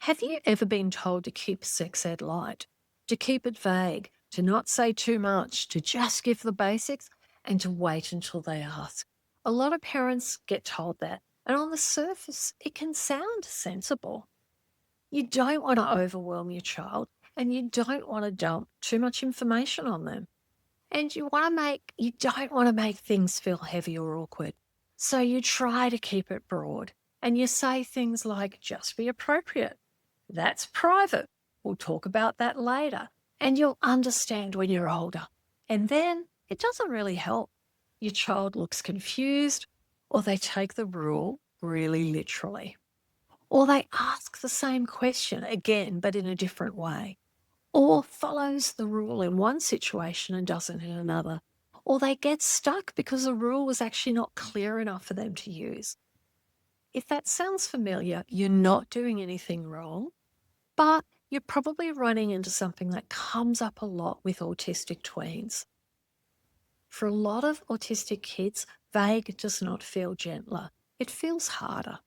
Have you ever been told to keep sex ed light, to keep it vague, to not say too much, to just give the basics, and to wait until they ask? A lot of parents get told that, and on the surface, it can sound sensible. You don't want to overwhelm your child, and you don't want to dump too much information on them. And you don't want to make things feel heavy or awkward. So you try to keep it broad, and you say things like, just be appropriate. That's private. We'll talk about that later. And you'll understand when you're older. And then it doesn't really help. Your child looks confused, or they take the rule really literally. Or they ask the same question again, but in a different way. Or follows the rule in one situation and doesn't in another. Or they get stuck because the rule was actually not clear enough for them to use. If that sounds familiar, you're not doing anything wrong, but you're probably running into something that comes up a lot with autistic tweens. For a lot of autistic kids, vague does not feel gentler. It feels harder.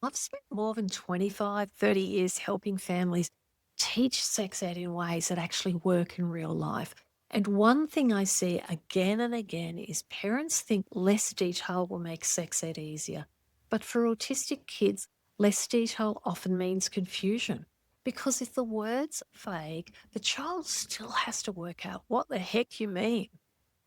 I've spent more than 25, 30 years helping families teach sex ed in ways that actually work in real life. And one thing I see again and again is parents think less detail will make sex ed easier. But for autistic kids, less detail often means confusion. Because if the word's vague, the child still has to work out what the heck you mean.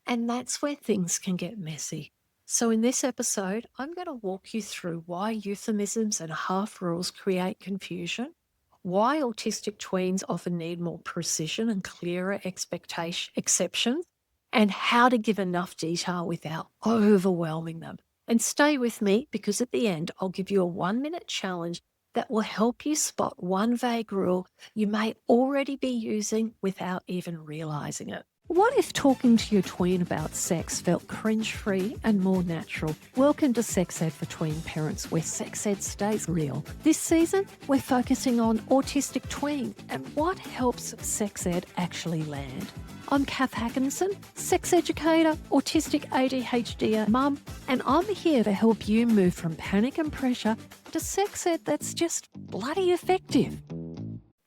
And that's where things can get messy. So in this episode, I'm going to walk you through why euphemisms and half rules create confusion, why autistic tweens often need more precision and clearer exceptions, and how to give enough detail without overwhelming them. And stay with me because at the end, I'll give you a 1-minute challenge that will help you spot one vague rule you may already be using without even realizing it. What if talking to your tween about sex felt cringe-free and more natural? Welcome to Sex Ed for Tween Parents, where sex ed stays real. This season, we're focusing on autistic tween and what helps sex ed actually land. I'm CATH HAKANSON, sex educator, autistic AuDHD mum, and I'm here to help you move from panic and pressure to sex ed that's just bloody effective.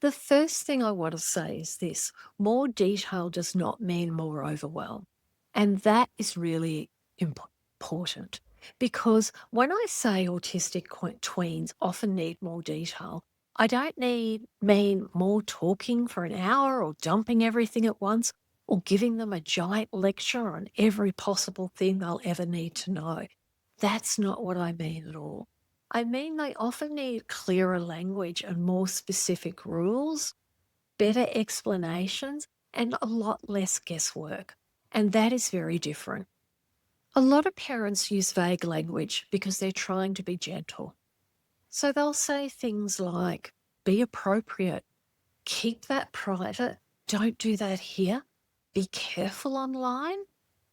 The first thing I want to say is this: more detail does not mean more overwhelm. And that is really important because when I say autistic tweens often need more detail, I don't mean more talking for an hour or dumping everything at once or giving them a giant lecture on every possible thing they'll ever need to know. That's not what I mean at all. I mean, they often need clearer language and more specific rules, better explanations, and a lot less guesswork. And that is very different. A lot of parents use vague language because they're trying to be gentle. So they'll say things like, be appropriate, keep that private, don't do that here, be careful online,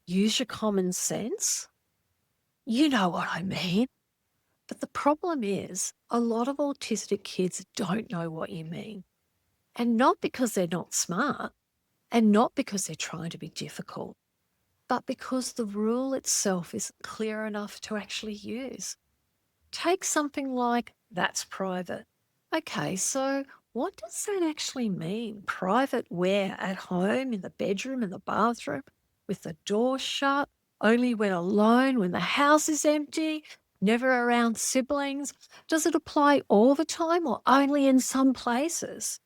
use your common sense. You know what I mean. But the problem is a lot of autistic kids don't know what you mean. And not because they're not smart and not because they're trying to be difficult, but because the rule itself isn't clear enough to actually use. Take something like, that's private. Okay, so what does that actually mean? Private where? At home, in the bedroom, in the bathroom, with the door shut, only when alone, when the house is empty? Never around siblings? Does it apply all the time or only in some places?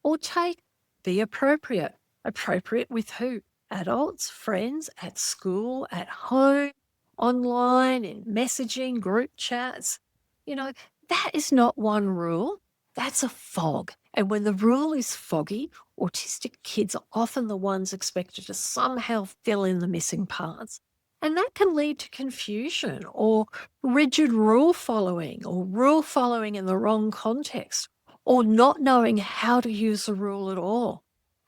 Or take, be appropriate. Appropriate with who? Adults, friends, at school, at home, online, in messaging, group chats. You know, that is not one rule. That's a fog. And when the rule is foggy, autistic kids are often the ones expected to somehow fill in the missing parts. And that can lead to confusion or rigid rule following in the wrong context or not knowing how to use the rule at all.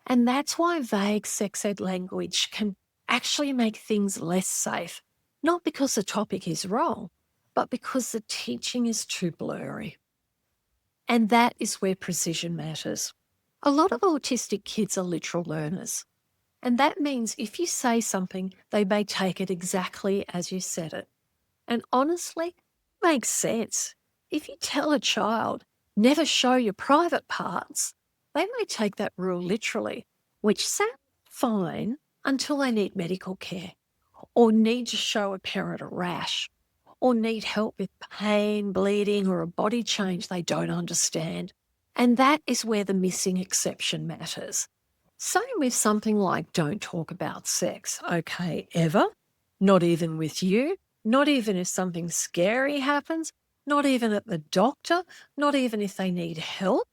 And that's why vague sex ed language can actually make things less safe, not because the topic is wrong, but because the teaching is too blurry. And that is where precision matters. A lot of autistic kids are literal learners. And that means if you say something, they may take it exactly as you said it. And honestly, it makes sense. If you tell a child, never show your private parts, they may take that rule literally, which sounds fine until they need medical care or need to show a parent a rash or need help with pain, bleeding, or a body change they don't understand. And that is where the missing exception matters. Same with something like don't talk about sex, okay, ever, not even with you, not even if something scary happens, not even at the doctor, not even if they need help,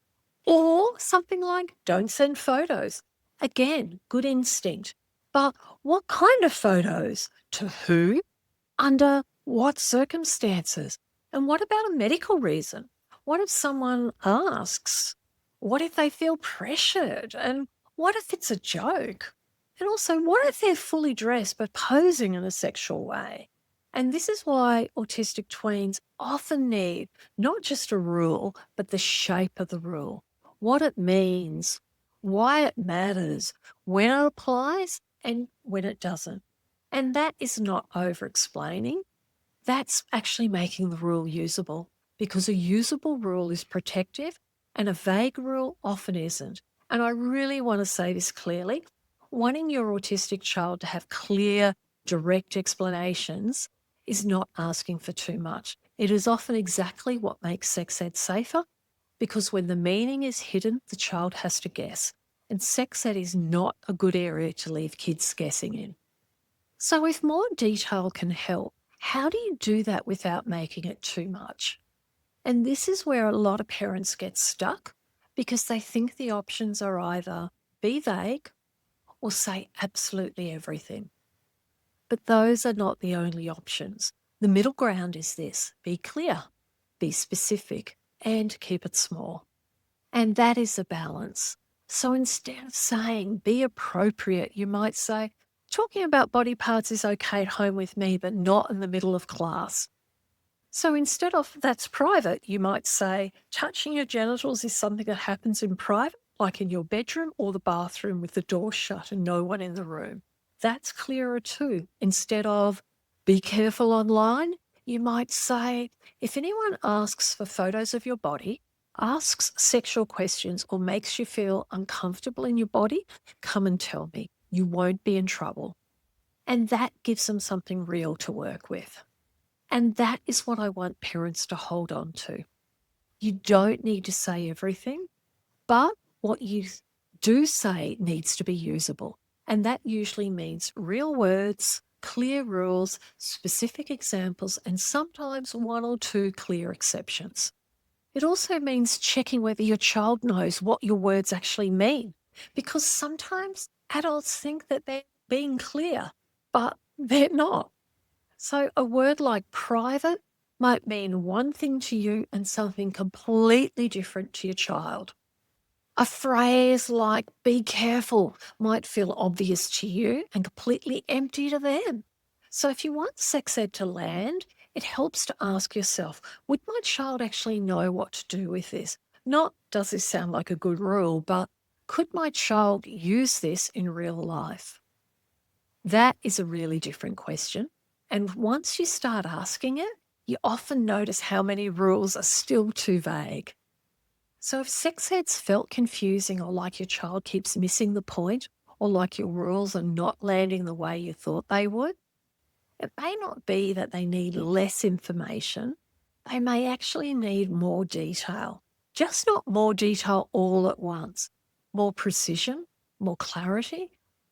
or something like don't send photos. Again, good instinct. But what kind of photos? To who? Under what circumstances? And what about a medical reason? What if someone asks? What if they feel pressured? And what if it's a joke? And also, what if they're fully dressed but posing in a sexual way? And this is why autistic tweens often need not just a rule, but the shape of the rule, what it means, why it matters, when it applies, and when it doesn't. And that is not over explaining. That's actually making the rule usable, because a usable rule is protective and a vague rule often isn't. And I really want to say this clearly. Wanting your autistic child to have clear, direct explanations is not asking for too much. It is often exactly what makes sex ed safer, because when the meaning is hidden, the child has to guess. And sex ed is not a good area to leave kids guessing in. So if more detail can help, how do you do that without making it too much? And this is where a lot of parents get stuck, because they think the options are either be vague or say absolutely everything. But those are not the only options. The middle ground is this: be clear, be specific, and keep it small. And that is a balance. So instead of saying be appropriate, you might say, talking about body parts is okay at home with me, but not in the middle of class. So instead of that's private, you might say touching your genitals is something that happens in private, like in your bedroom or the bathroom with the door shut and no one in the room. That's clearer too. Instead of be careful online, you might say if anyone asks for photos of your body, asks sexual questions, or makes you feel uncomfortable in your body, come and tell me. You won't be in trouble. And that gives them something real to work with. And that is what I want parents to hold on to. You don't need to say everything, but what you do say needs to be usable. And that usually means real words, clear rules, specific examples, and sometimes one or two clear exceptions. It also means checking whether your child knows what your words actually mean, because sometimes adults think that they're being clear, but they're not. So a word like private might mean one thing to you and something completely different to your child. A phrase like be careful might feel obvious to you and completely empty to them. So if you want sex ed to land, it helps to ask yourself, would my child actually know what to do with this? Not, does this sound like a good rule, but could my child use this in real life? That is a really different question. And once you start asking it, you often notice how many rules are still too vague. So if sex ed's felt confusing, or like your child keeps missing the point, or like your rules are not landing the way you thought they would, it may not be that they need less information. They may actually need more detail. Just not more detail all at once. More precision, more clarity,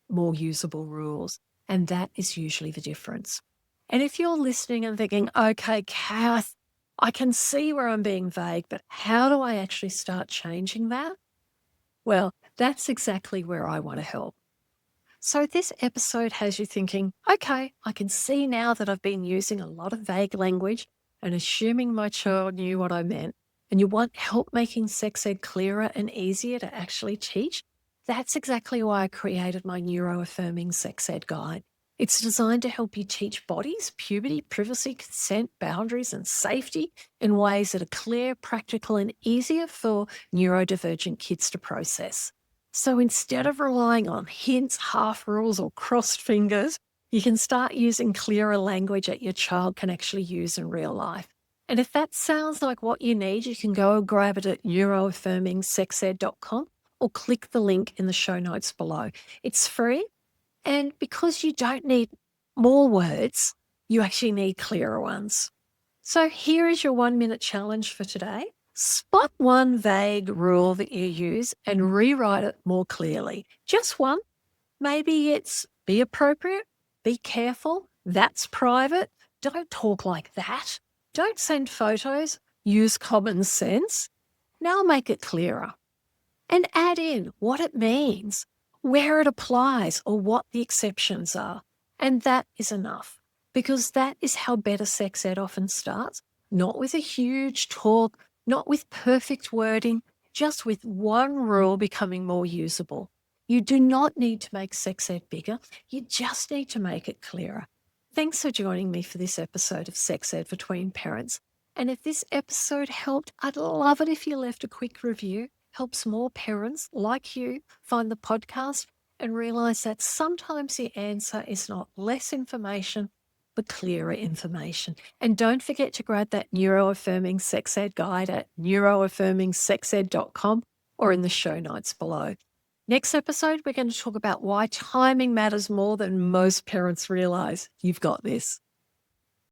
more usable rules. And that is usually the difference. And if you're listening and thinking, okay, Kath, I can see where I'm being vague, but how do I actually start changing that? Well, that's exactly where I want to help. So this episode has you thinking, okay, I can see now that I've been using a lot of vague language and assuming my child knew what I meant, and you want help making sex ed clearer and easier to actually teach. That's exactly why I created my neuro-affirming sex ed guide. It's designed to help you teach bodies, puberty, privacy, consent, boundaries, and safety in ways that are clear, practical, and easier for neurodivergent kids to process. So instead of relying on hints, half rules, or crossed fingers, you can start using clearer language that your child can actually use in real life. And if that sounds like what you need, you can go and grab it at neuro-affirmingsexed.com or click the link in the show notes below. It's free. And because you don't need more words, you actually need clearer ones. So here is your 1-minute challenge for today. Spot one vague rule that you use and rewrite it more clearly. Just one. Maybe it's be appropriate, be careful, that's private, don't talk like that, don't send photos, use common sense. Now make it clearer and add in what it means, where it applies, or what the exceptions are. And that is enough, because that is how better sex ed often starts, not with a huge talk, not with perfect wording, just with one rule becoming more usable. You do not need to make sex ed bigger, you just need to make it clearer. Thanks for joining me for this episode of Sex Ed for Tween Parents. And if this episode helped, I'd love it if you left a quick review. Helps more parents like you find the podcast and realize that sometimes the answer is not less information, but clearer information. And don't forget to grab that neuro-affirming sex ed guide at neuro-affirmingsexed.com or in the show notes below. Next episode, we're going to talk about why timing matters more than most parents realize. You've got this.